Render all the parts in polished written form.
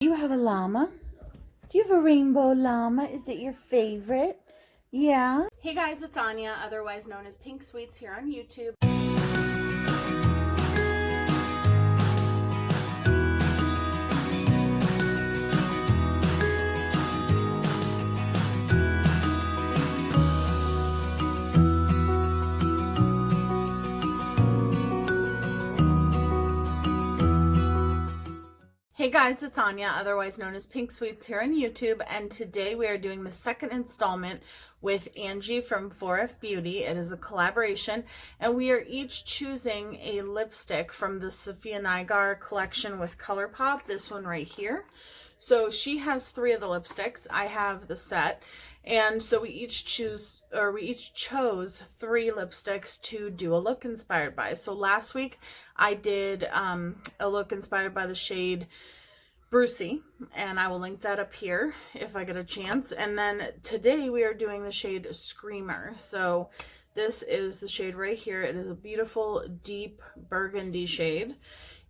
You have a llama? Do you have a rainbow llama? Is it your favorite? Yeah. Hey guys, it's Anya, otherwise known as Pink Sweets here on YouTube. Hey guys, it's Anya, otherwise known as Pink Sweets here on YouTube, and today we are doing the second installment with Angie from 4F Beauty. It is a collaboration, and we are each choosing a lipstick from the Safiya Nygard collection with Colourpop, this one right here. So she has 3 of the lipsticks, I have the set, and so we each chose 3 lipsticks to do a look inspired by. So last week I did a look inspired by the shade Brucie, and I will link that up here if I get a chance. And then today we are doing the shade Screamer. So this is the shade right here. It is a beautiful deep burgundy shade,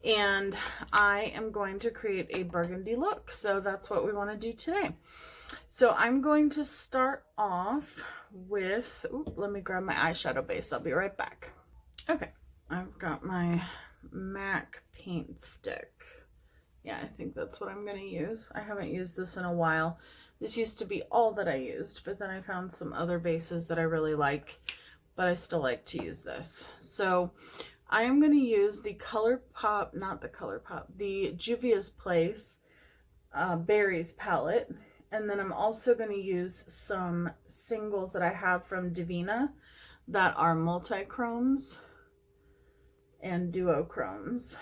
and I am going to create a burgundy look. So that's what we want to do today. So I'm going to start off with, let me grab my eyeshadow base. I'll be right back. Okay, I've got my MAC paint stick. Yeah, I think that's what I'm going to use. I haven't used this in a while. This used to be all that I used, but then I found some other bases that I really like, but I still like to use this. So I am going to use the Colourpop, the Juvia's Place Berries palette. And then I'm also going to use some singles that I have from Devinah that are multi-chromes and duochromes.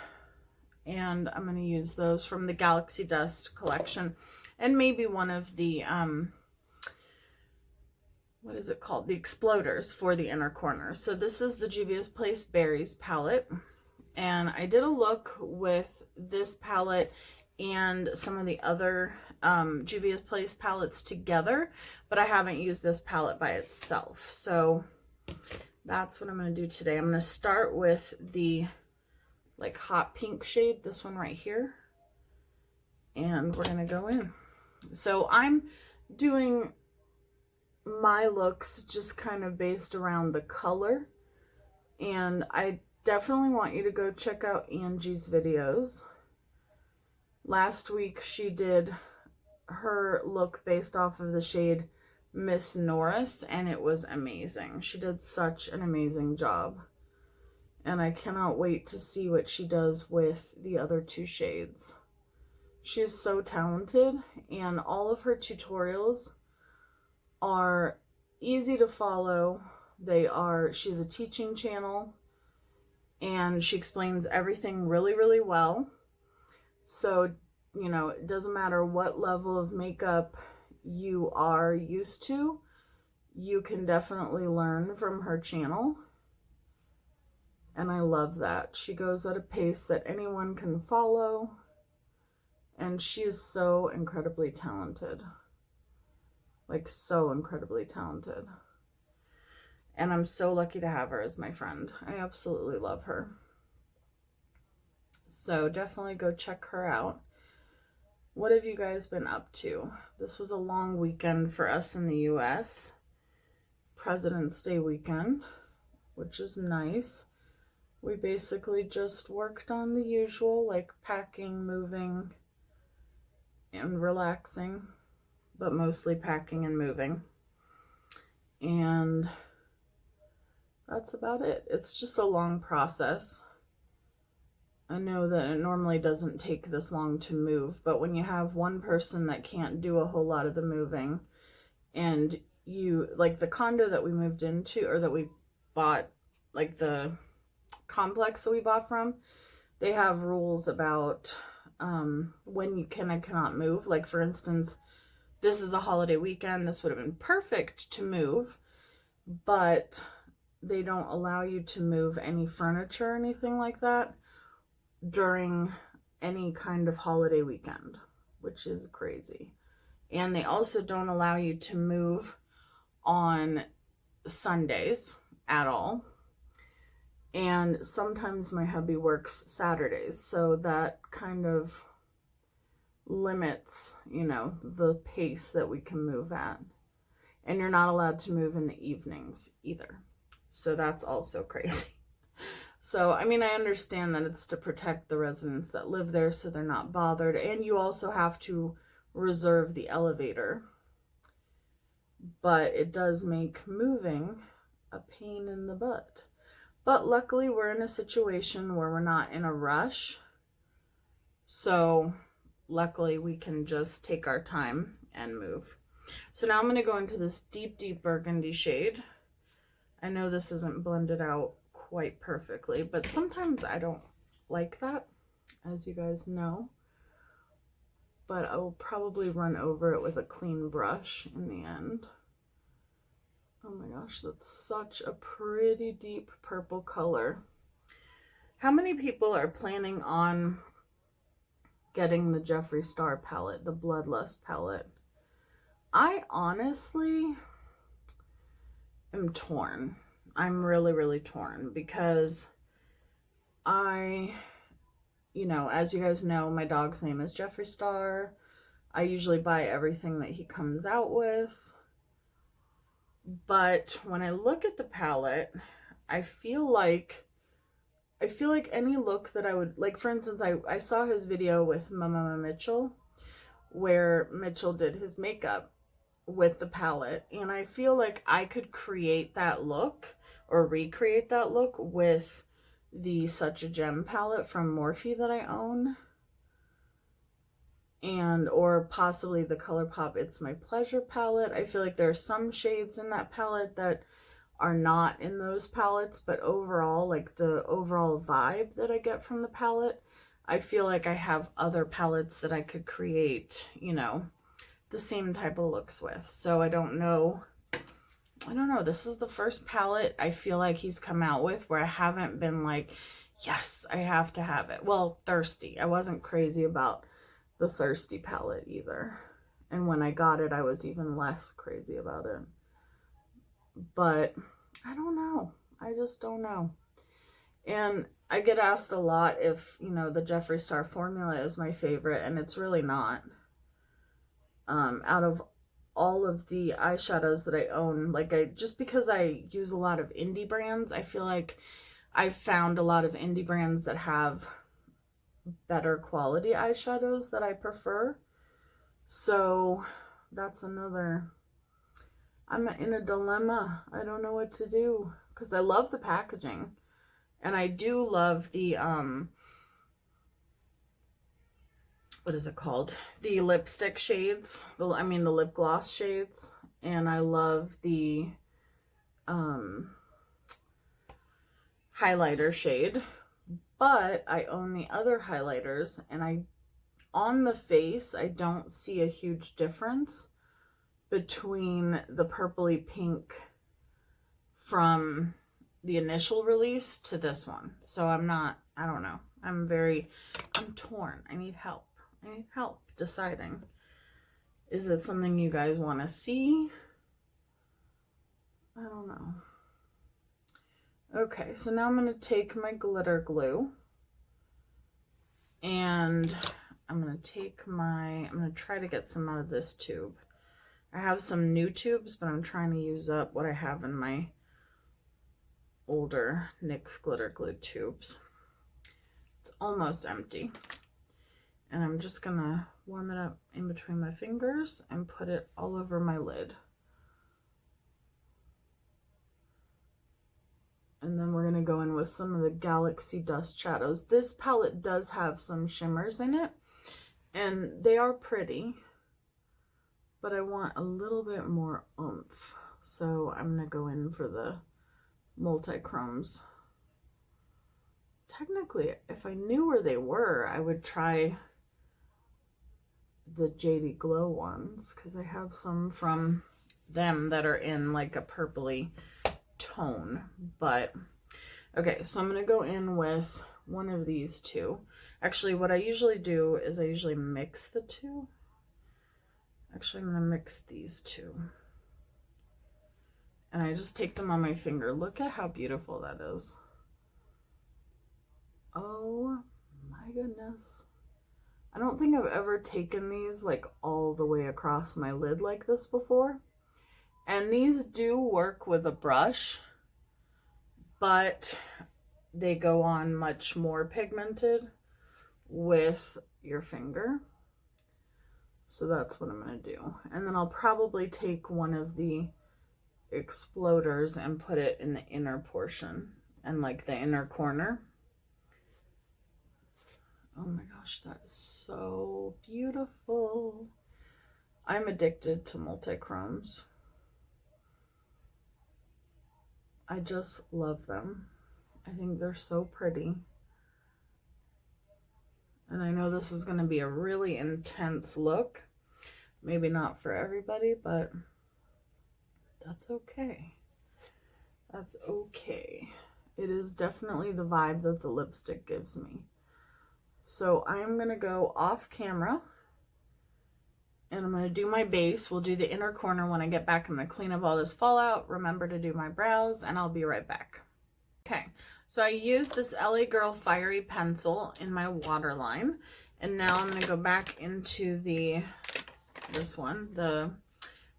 And I'm going to use those from the Galaxy Dust collection, and maybe one of the, what is it called? The Xploders for the inner corner. So this is the Juvia's Place Berries palette, and I did a look with this palette and some of the other Juvia's Place palettes together, but I haven't used this palette by itself. So that's what I'm going to do today. I'm going to start with the like hot pink shade, this one right here, and we're gonna go in. So I'm doing my looks just kind of based around the color, and I definitely want you to go check out Angie's videos. Last week she did her look based off of the shade Miss Norris, and it was amazing. She did such an amazing job. And I cannot wait to see what she does with the other 2 shades. She is so talented, and all of her tutorials are easy to follow. She's a teaching channel, and she explains everything really, really well. So, you know, it doesn't matter what level of makeup you are used to, you can definitely learn from her channel. And I love that. She goes at a pace that anyone can follow. And she is so incredibly talented. Like, so incredibly talented. And I'm so lucky to have her as my friend. I absolutely love her. So definitely go check her out. What have you guys been up to? This was a long weekend for us in the US. President's Day weekend, which is nice. We basically just worked on the usual, like packing, moving, and relaxing, but mostly packing and moving. And that's about it. It's just a long process. I know that it normally doesn't take this long to move, but when you have one person that can't do a whole lot of the moving, and you, like the condo that we moved into, or that we bought, like the complex that we bought from, they have rules about when you can and cannot move. Like, for instance, this is a holiday weekend. This would have been perfect to move, but they don't allow you to move any furniture or anything like that during any kind of holiday weekend, which is crazy. And they also don't allow you to move on Sundays at all. And sometimes my hubby works Saturdays, so that kind of limits, you know, the pace that we can move at. And you're not allowed to move in the evenings either. So that's also crazy. So, I mean, I understand that it's to protect the residents that live there so they're not bothered. And you also have to reserve the elevator. But it does make moving a pain in the butt. But luckily, we're in a situation where we're not in a rush. So, luckily, we can just take our time and move. So now I'm going to go into this deep, deep burgundy shade. I know this isn't blended out quite perfectly, but sometimes I don't like that, as you guys know. But I will probably run over it with a clean brush in the end. Oh my gosh, that's such a pretty deep purple color. How many people are planning on getting the Jeffree Star palette, the Bloodlust palette? I honestly am torn. I'm really, really torn because you know, as you guys know, my dog's name is Jeffree Star. I usually buy everything that he comes out with. But when I look at the palette, I feel like any look that I would, like for instance, I saw his video with Mama Mitchell, where Mitchell did his makeup with the palette, and I feel like I could create that look or recreate that look with the Such a Gem palette from Morphe that I own, and or possibly the Colourpop It's My Pleasure palette. I feel like there are some shades in that palette that are not in those palettes, but overall, like the overall vibe that I get from the palette, I feel like I have other palettes that I could create, you know, the same type of looks with. So I don't know. This is the first palette I feel like he's come out with where I haven't been like, yes, I have to have it. Well, Thirsty. I wasn't crazy about the Thirsty palette either. And when I got it, I was even less crazy about it. But I don't know. I just don't know. And I get asked a lot if, you know, the Jeffree Star formula is my favorite, and it's really not. Out of all of the eyeshadows that I own, like just because I use a lot of indie brands, I feel like I've found a lot of indie brands that have better quality eyeshadows that I prefer. So that's another, I'm in a dilemma. I don't know what to do because I love the packaging, and I do love the what is it called? The lipstick shades. The lip gloss shades. And I love the highlighter shade. But I own the other highlighters, and on the face, I don't see a huge difference between the purpley pink from the initial release to this one. So I don't know. I'm torn. I need help. I need help deciding. Is it something you guys want to see? I don't know. Okay, so now I'm going to take my glitter glue, and I'm going to try to get some out of this tube. I have some new tubes, but I'm trying to use up what I have in my older NYX Glitter Glue tubes. It's almost empty. And I'm just gonna warm it up in between my fingers and put it all over my lid. And then we're gonna go in with some of the Galaxy Dust Shadows. This palette does have some shimmers in it, and they are pretty, but I want a little bit more oomph. So I'm gonna go in for the multi-chromes. Technically, if I knew where they were, I would try the JD Glow ones, because I have some from them that are in like a purpley tone. But okay, so I'm going to go in with one of these two. Actually, what I usually do is I usually mix the two. Actually, I'm going to mix these two. And I just take them on my finger. Look at how beautiful that is. Oh my goodness. I don't think I've ever taken these like all the way across my lid like this before. And these do work with a brush, but they go on much more pigmented with your finger. So that's what I'm going to do. And then I'll probably take one of the Xploders and put it in the inner portion and like the inner corner. Oh my gosh, that is so beautiful. I'm addicted to multi-chromes. I just love them. I think they're so pretty. And I know this is going to be a really intense look. Maybe not for everybody, but that's okay. That's okay. It is definitely the vibe that the lipstick gives me. So I am going to go off camera and I'm going to do my base. We'll do the inner corner when I get back. I'm going to clean up all this fallout, remember to do my brows, and I'll be right back. Okay, so I used this LA Girl Fiery Pencil in my waterline, and now I'm going to go back into this one, the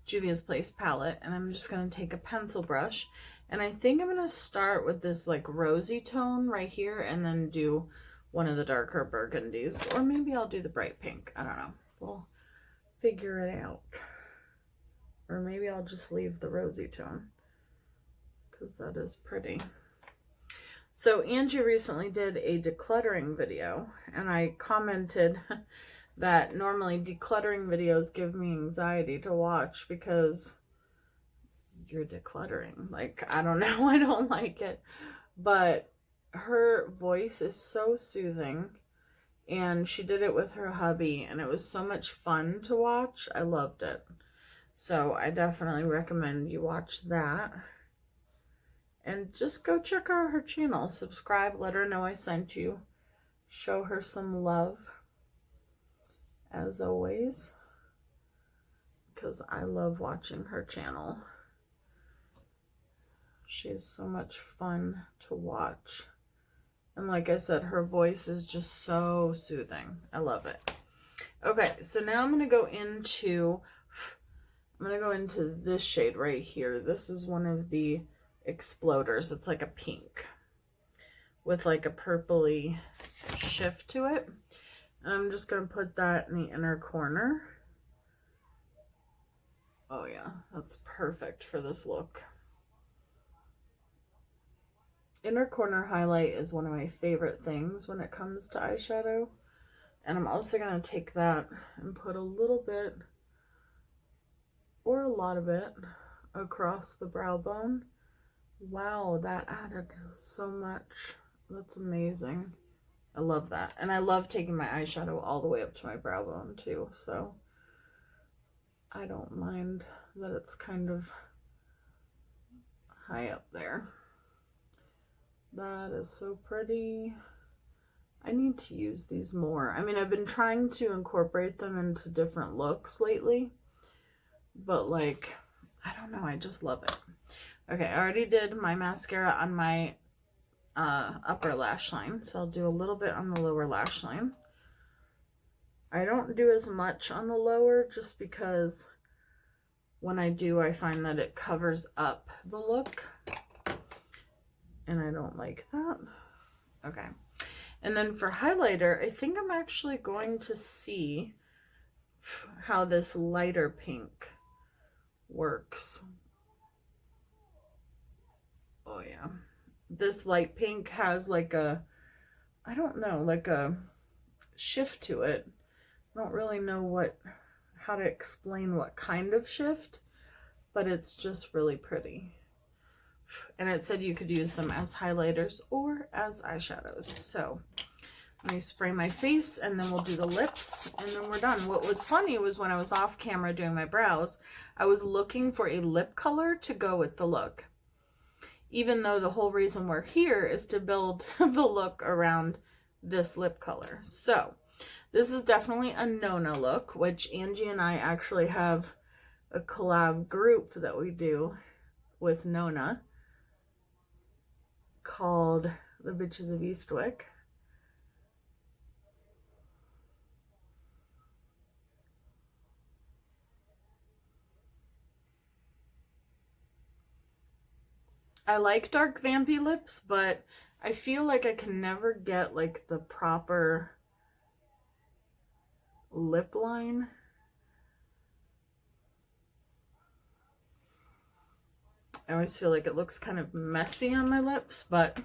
Juvia's Place palette, and I'm just going to take a pencil brush, and I think I'm going to start with this like rosy tone right here and then do one of the darker burgundies, or maybe I'll do the bright pink. I don't know. We'll figure it out. Or maybe I'll just leave the rosy tone because that is pretty. So Angie recently did a decluttering video, and I commented that normally decluttering videos give me anxiety to watch because you're decluttering. Like, I don't know, I don't like it. But her voice is so soothing, and she did it with her hubby, and it was so much fun to watch. I loved it. So I definitely recommend you watch that. And just go check out her channel. Subscribe, let her know I sent you. Show her some love, as always, because I love watching her channel. She's so much fun to watch. And like I said, her voice is just so soothing. I love it. Okay, so now I'm going to go into this shade right here. This is one of the Xploders. It's like a pink with like a purpley shift to it. And I'm just going to put that in the inner corner. Oh yeah, that's perfect for this look. Inner corner highlight is one of my favorite things when it comes to eyeshadow. And I'm also going to take that and put a little bit or a lot of it across the brow bone. Wow, that added so much. That's amazing. I love that. And I love taking my eyeshadow all the way up to my brow bone too. So I don't mind that it's kind of high up there. That is so pretty. I need to use these more. I mean, I've been trying to incorporate them into different looks lately, but like, I don't know, I just love it. Okay, I already did my mascara on my upper lash line, so I'll do a little bit on the lower lash line. I don't do as much on the lower just because when I do, I find that it covers up the look, and I don't like that. Okay. And then for highlighter, I think I'm actually going to see how this lighter pink works. Oh yeah. This light pink has like a, I don't know, like a shift to it. I don't really know how to explain what kind of shift, but it's just really pretty. And it said you could use them as highlighters or as eyeshadows. So let me spray my face and then we'll do the lips and then we're done. What was funny was when I was off camera doing my brows, I was looking for a lip color to go with the look. Even though the whole reason we're here is to build the look around this lip color. So this is definitely a Nona look, which Angie and I actually have a collab group that we do with Nona called the Bitches of Eastwick. I like dark vampy lips, but I feel like I can never get like the proper lip line. I always feel like it looks kind of messy on my lips, but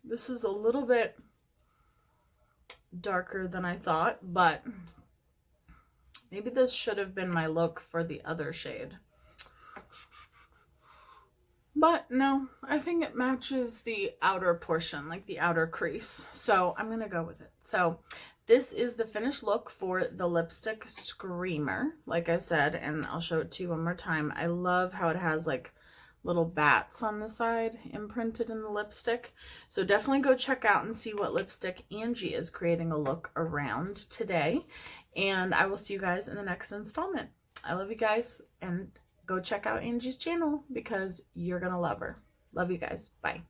this is a little bit darker than I thought, but maybe this should have been my look for the other shade. But no, I think it matches the outer portion, like the outer crease. So I'm going to go with it. So this is the finished look for the Lipstick Screamer, like I said, and I'll show it to you one more time. I love how it has like little bats on the side imprinted in the lipstick. So definitely go check out and see what lipstick Angie is creating a look around today. And I will see you guys in the next installment. I love you guys, and go check out Angie's channel because you're gonna love her. Love you guys. Bye.